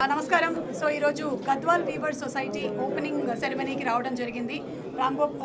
నమస్కారం. సో ఈరోజు Gadwal weavers society opening సెరమనీకి రావడం జరిగింది.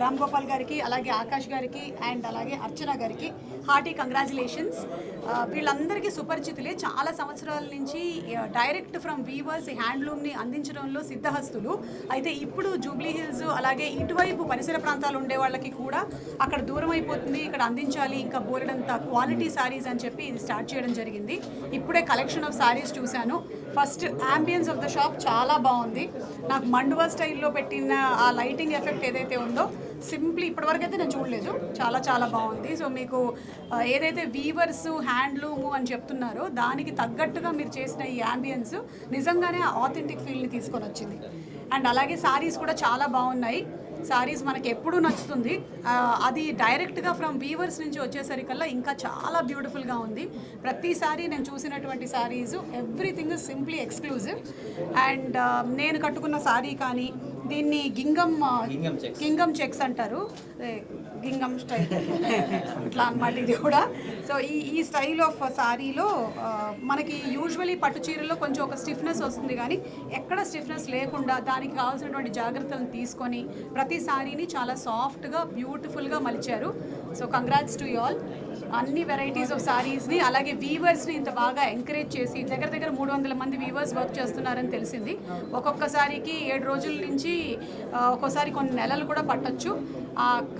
రామ్ గోపాల్ గారికి, అలాగే ఆకాష్ గారికి అండ్ అలాగే అర్చన గారికి హార్టీ కంగ్రాచులేషన్స్. వీళ్ళందరికీ సుపరిచితులే. చాలా సంవత్సరాల నుంచి డైరెక్ట్ ఫ్రమ్ వీవర్స్ హ్యాండ్లూమ్ని అందించడంలో సిద్ధహస్తులు. అయితే ఇప్పుడు జూబ్లీ హిల్స్ అలాగే ఇటువైపు పరిసర ప్రాంతాలు ఉండే వాళ్ళకి కూడా అక్కడ దూరం అయిపోతుంది, ఇక్కడ అందించాలి ఇంకా బోలెడంత క్వాలిటీ శారీస్ అని చెప్పి ఇది స్టార్ట్ చేయడం జరిగింది. ఇప్పుడే కలెక్షన్ ఆఫ్ శారీస్ చూశాను. First ambience of the shop చాలా బాగుంది. నాకు మండువా స్టైల్లో పెట్టిన ఆ లైటింగ్ ఎఫెక్ట్ ఏదైతే ఉందో సింప్లీ ఇప్పటివరకు అయితే నేను చూడలేదు. చాలా చాలా బాగుంది. సో మీకు ఏదైతే వీవర్స్ హ్యాండ్లూము అని చెప్తున్నారో దానికి తగ్గట్టుగా మీరు చేసిన ఈ అంబియన్స్ నిజంగానే ఆథెంటిక్ ఫీల్ని తీసుకొని వచ్చింది. అండ్ అలాగే శారీస్ కూడా చాలా బాగున్నాయి. శారీస్ మనకి ఎప్పుడూ నచ్చుతుంది. అది డైరెక్ట్గా ఫ్రమ్ వీవర్స్ నుంచి వచ్చేసరికల్లా ఇంకా చాలా బ్యూటిఫుల్గా ఉంది. ప్రతి శారీ నేను చూసినటువంటి saris everything is simply exclusive. And నేను కట్టుకున్న శారీ కానీ దీన్ని గింగం చెక్స్ అంటారు, గింగం స్టైల్ ఇట్లా అన్నమాట ఇది కూడా. సో ఈ స్టైల్ ఆఫ్ శారీలో మనకి యూజువలీ పట్టు చీరల్లో కొంచెం ఒక స్టిఫ్నెస్ వస్తుంది, కానీ ఎక్కడ స్టిఫ్నెస్ లేకుండా దానికి కావాల్సినటువంటి జాగ్రత్తలను తీసుకొని ప్రతి శారీని చాలా సాఫ్ట్గా బ్యూటిఫుల్గా మలిచారు. So congrats to you all. అన్ని వెరైటీస్ ఆఫ్ శారీస్ని అలాగే వీవర్స్ని ఇంత బాగా ఎంకరేజ్ చేసి దగ్గర 300 మంది వీవర్స్ వర్క్ చేస్తున్నారని తెలిసింది. ఒక్కొక్క శారీకి 7 రోజుల నుంచి ఒక్కోసారి కొన్ని నెలలు కూడా పట్టొచ్చు.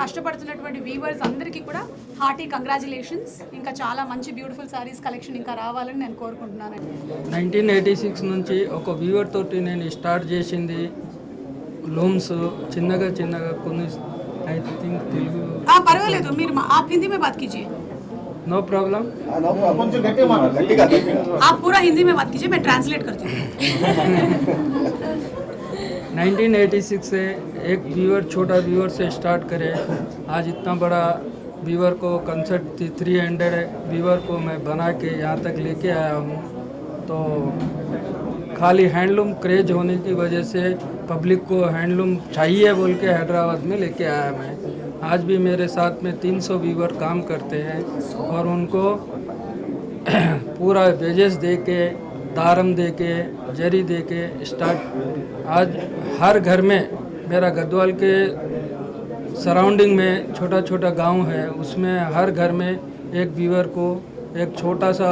కష్టపడుతున్నటువంటి వీవర్స్ అందరికీ కూడా హార్టీ కంగ్రాచులేషన్స్. ఇంకా చాలా మంచి బ్యూటిఫుల్ శారీస్ కలెక్షన్ ఇంకా రావాలని నేను కోరుకుంటున్నాను. 1986 నుంచి ఒక వీవర్ తోటి నేను స్టార్ట్ చేసింది. లూమ్స్ చిన్నగా కొన్ని ఐ థింక్ తెలుగు పర్వాలేదు, మీరు आप हिंदी में बात कीजिए. No problem. आप पूरा हिंदी में बात कीजिए, मैं ट्रांसलेट करती हूँ. 1986 से एक व्यूअर, छोटा व्यूअर से स्टार्ट करे. आज इतना बड़ा व्यूअर को कंसेप्ट 300 व्यूअर को मैं बना के यहाँ तक लेके आया हूँ. तो खाली हैंडलूम क्रेज होने की वजह से पब्लिक को हैंडलूम चाहिए बोल के हैदराबाद में लेके आया मैं. आज भी मेरे साथ में 300 वीवर काम करते हैं और उनको पूरा वेजेस दे के, दारम दे के, जरी दे के स्टार्ट. आज हर घर में, मेरा गद्वाल के सराउंडिंग में छोटा छोटा गांव है, उसमें हर घर में एक वीवर को एक छोटा सा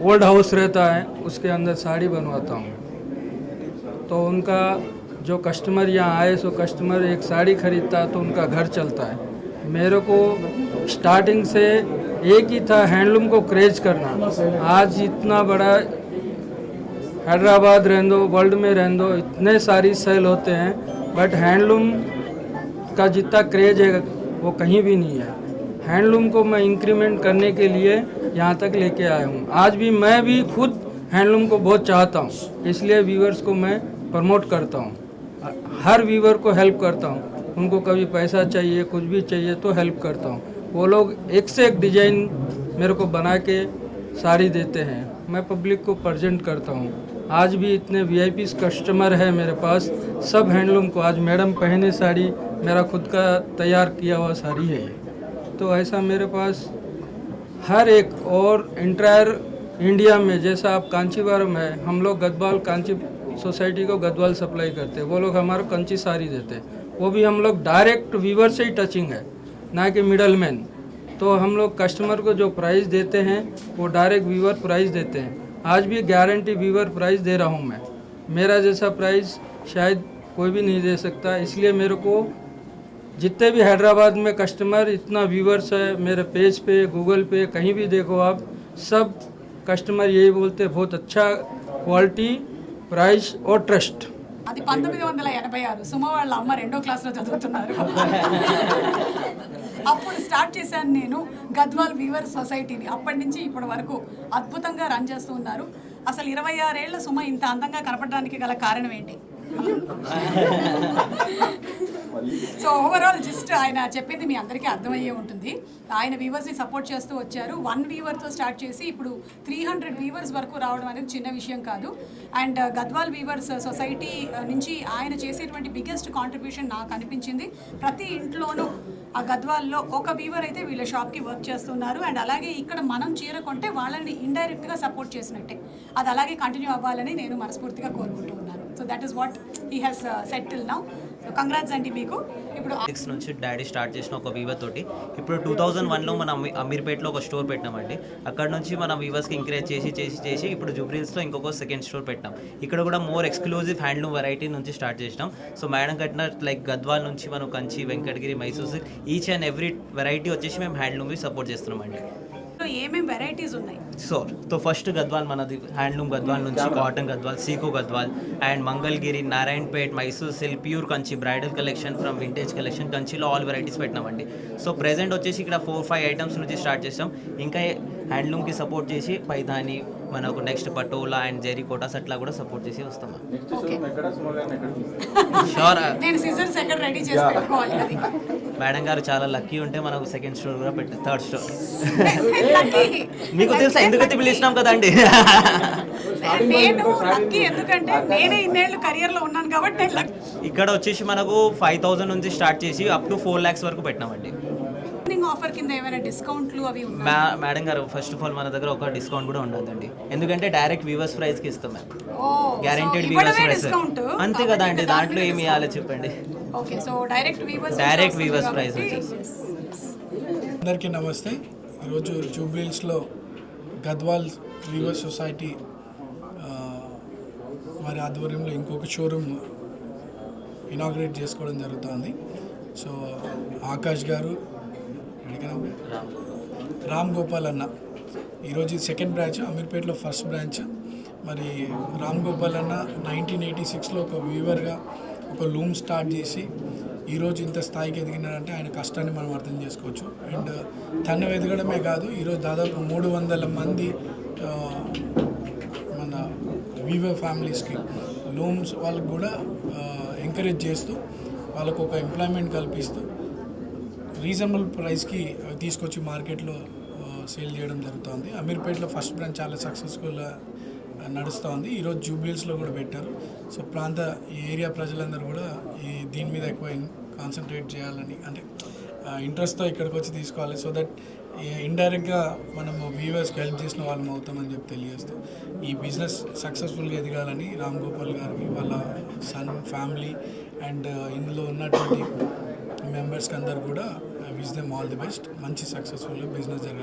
ओल्ड हाउस रहता है, उसके अंदर साड़ी बनवाता हूँ. तो उनका जो कस्टमर यहाँ आए सो कस्टमर एक साड़ी खरीदता है तो उनका घर चलता है. मेरे को स्टार्टिंग से एक ही था हैंडलूम को क्रेज करना. आज इतना बड़ा हैदराबाद रहने दो, वर्ल्ड में रहने दो, इतने सारी सेल होते हैं, बट हैंडलूम का जितना क्रेज है वो कहीं भी नहीं है. हैंडलूम को मैं इंक्रीमेंट करने के लिए यहाँ तक लेके आया हूँ. आज भी मैं भी खुद हैंडलूम को बहुत चाहता हूँ, इसलिए व्यूवर्स को मैं प्रमोट करता हूँ. हर व्यूवर को हेल्प करता हूँ. उनको कभी पैसा चाहिए, कुछ भी चाहिए तो हेल्प करता हूँ. वो लोग एक से एक डिजाइन मेरे को बना के साड़ी देते हैं, मैं पब्लिक को प्रेजेंट करता हूँ. आज भी इतने VIP कस्टमर है मेरे पास, सब हैंडलूम को. आज मैडम पहने साड़ी मेरा खुद का तैयार किया हुआ साड़ी है. तो ऐसा मेरे पास हर एक, और इंटायर इंडिया में जैसा आप कांचीवरम है, हम लोग गद्वाल कांची सोसाइटी को गद्वाल सप्लाई करते हैं, वो लोग हमारा कंची साड़ी देते हैं. वो भी हम लोग डायरेक्ट वीवर से ही टचिंग है, ना कि मिडल मैन. तो हम लोग कस्टमर को जो प्राइस देते हैं वो डायरेक्ट वीवर प्राइस देते हैं. आज भी गारंटी वीवर प्राइस दे रहा हूँ मैं. मेरा जैसा प्राइस शायद कोई भी नहीं दे सकता. इसलिए मेरे को जितने भी हैदराबाद में कस्टमर, इतना व्यूवर्स है मेरे पेज पे, गूगल पे, कहीं भी देखो आप, सब कस्टमर यही बोलते हैं बहुत अच्छा क्वालिटी, ప్రైస్ ఓ ట్రస్ట్. అది 1986 సుమ వాళ్ళ అమ్మ 2వ క్లాస్లో చదువుతున్నారు. అప్పుడు స్టార్ట్ చేశాను నేను గద్వాల్ వీవర్ సొసైటీని. అప్పటి నుంచి ఇప్పటి వరకు అద్భుతంగా రన్ చేస్తూ ఉన్నారు. అసలు 26 ఏళ్ల సుమ ఇంత అందంగా కనపడడానికి గల కారణం ఏంటి? సో ఓవరాల్ జస్ట్ ఆయన చెప్పింది మీ అందరికీ అర్థమయ్యే ఉంటుంది. ఆయన వీవర్స్ని సపోర్ట్ చేస్తూ వచ్చారు. 1 వీవర్తో స్టార్ట్ చేసి ఇప్పుడు 300 వీవర్స్ వరకు రావడం అనేది చిన్న విషయం కాదు. అండ్ గద్వాల్ వీవర్స్ సొసైటీ నుంచి ఆయన చేసేటువంటి బిగ్గెస్ట్ కాంట్రిబ్యూషన్ నాకు అనిపించింది. ప్రతి ఇంట్లోనూ ఆ గద్వాల్లో ఒక వీవర్ అయితే వీళ్ళ షాప్కి వర్క్ చేస్తున్నారు. అండ్ అలాగే ఇక్కడ మనం చీర కొంటే వాళ్ళని ఇండైరెక్ట్గా సపోర్ట్ చేసినట్టే. అది అలాగే కంటిన్యూ అవ్వాలని నేను మనస్ఫూర్తిగా కోరుకుంటూ ఉన్నాను. So that is what he has settle now. So congrats అండి మీకు. ఇప్పుడు 6 నుంచి డాడీ స్టార్ట్ చేసిన ఒక వీవర్ తోటి ఇప్పుడు 2001లో మనం అమీర్పేట్లో ఒక స్టోర్ పెట్టినామండి. అక్కడ నుంచి మనం వీవర్స్కి ఎంకరేజ్ చేసి ఇప్పుడు జూబ్లీహిల్స్లో ఇంకొక సెకండ్ స్టోర్ పెట్టాం. ఇక్కడ కూడా మోర్ ఎక్స్క్లూజివ్ హ్యాండ్లూమ్ వెరైటీ నుంచి స్టార్ట్ చేసినాం. సో మేడం కట్టిన లైక్ గద్వాల్ నుంచి మనం Kanchi, Venkatagiri, Mysore silk each and every variety వచ్చేసి మేము హ్యాండ్లూమ్కి సపోర్ట్ చేస్తున్నామండి. ఏమేమి వెరైటీస్ ఉన్నాయి? సో ఫస్ట్ గద్వాల్ మనది హ్యాండ్లూమ్ గద్వాల్ నుంచి cotton Gadwal, sico Gadwal and Mangalagiri, Narayanpet, Mysore silk, pure Kanchi, bridal collection from vintage collection, కంచిలో ఆల్ వెరైటీస్ పెట్టినామండి. సో ప్రెజెంట్ వచ్చేసి ఇక్కడ 4-5 ఐటమ్స్ నుంచి స్టార్ట్ చేస్తాం. ఇంకా హ్యాండ్లూమ్కి సపోర్ట్ చేసి పైదాని, మనకు next patola and Jerry Kotas అట్లా కూడా సపోర్ట్ చేసి వస్తాం. షూర్. నేను సిజర్స్ ఎక్కడ రెడీ చేసి పెట్టుకోవాలి అది. మేడం గారు చాలా లక్కీ ఉంటే మనకు సెకండ్ స్టోర్ కూడా పెట్టారు, థర్డ్ స్టోర్. Lucky. మీకు తెలుసా ఎందుకైతే పిలిచినాం కదండి. నేను లక్కీ ఎందుకంటే నేనే ఇన్నేళ్ళు కెరియర్ లో ఉన్నాను కాబట్టి నేను lucky. ఇక్కడ వచ్చేసి మనకు 5,000 నుంచి స్టార్ట్ చేసి అప్ టు 4 lakhs వరకు పెట్టినామండి. ఆఫర్ కింద ఏమైనా డిస్కౌంట్లు అవి ఉన్నాయి? మేడం గారు ఫస్ట్ ఆఫ్ ఆల్ మన దగ్గర ఒక డిస్కౌంట్ కూడా ఉండదండి, ఎందుకంటే డైరెక్ట్ వీవర్స్ ప్రైస్కి ఇస్తాం మేము. గ్యారెంటెడ్ వీవర్స్ ప్రైస్ అంతే కదా అండి, దాంట్లో ఏమి ఇవ్వాలి చెప్పండి. Okay, so direct weavers price. అందరికీ నమస్తే. ఈరోజు జూబ్లీహిల్స్లో గద్వాల్ వీవర్స్ సొసైటీ వారి ఆధ్వర్యంలో ఇంకొక షోరూమ్ ఇనాగ్రేట్ చేసుకోవడం జరుగుతుంది. సో ఆకాష్ గారు, రామ్ గోపాల్ అన్న, ఈరోజు సెకండ్ బ్రాంచ్, అమీర్పేట్లో ఫస్ట్ బ్రాంచ్. మరి రామ్ గోపాల్ అన్న 1986లో ఒక వీవర్గా ఒక లూమ్ స్టార్ట్ చేసి ఈరోజు ఇంత స్థాయికి ఎదిగినాడంటే ఆయన కష్టాన్ని మనం అర్థం చేసుకోవచ్చు. అండ్ తను ఎదగడమే కాదు, ఈరోజు దాదాపు 300 మంది మన వీవర్ ఫ్యామిలీస్కి లూమ్స్ వాళ్ళకు కూడా ఎంకరేజ్ చేస్తూ వాళ్ళకు ఒక ఎంప్లాయ్మెంట్ కల్పిస్తూ రీజనబుల్ ప్రైస్కి తీసుకొచ్చి మార్కెట్లో సేల్ చేయడం జరుగుతుంది. అమీర్పేట్లో ఫస్ట్ బ్రాంచ్ చాలా సక్సెస్ఫుల్గా నడుస్తుంది. ఈరోజు జూబ్లీహిల్స్లో కూడా పెట్టారు. సో ఈ ఏరియా ప్రజలందరూ కూడా దీని మీద ఎక్కువ కాన్సన్ట్రేట్ చేయాలని, అంటే ఇంట్రెస్ట్తో ఇక్కడికి వచ్చి తీసుకోవాలి. సో దట్ ఇండైరెక్ట్గా మనము వీవర్స్కి హెల్ప్ చేసిన వాళ్ళం అవుతామని చెప్పి తెలియజేస్తూ ఈ బిజినెస్ సక్సెస్ఫుల్గా ఎదగాలని రామ్ గోపాల్ గారికి, వాళ్ళ సన్, ఫ్యామిలీ అండ్ ఇందులో ఉన్నటువంటి మెంబర్స్కి అందరు కూడా wish them all the best. మంచి సక్సెస్ఫుల్గా బిజినెస్ జరగాలి.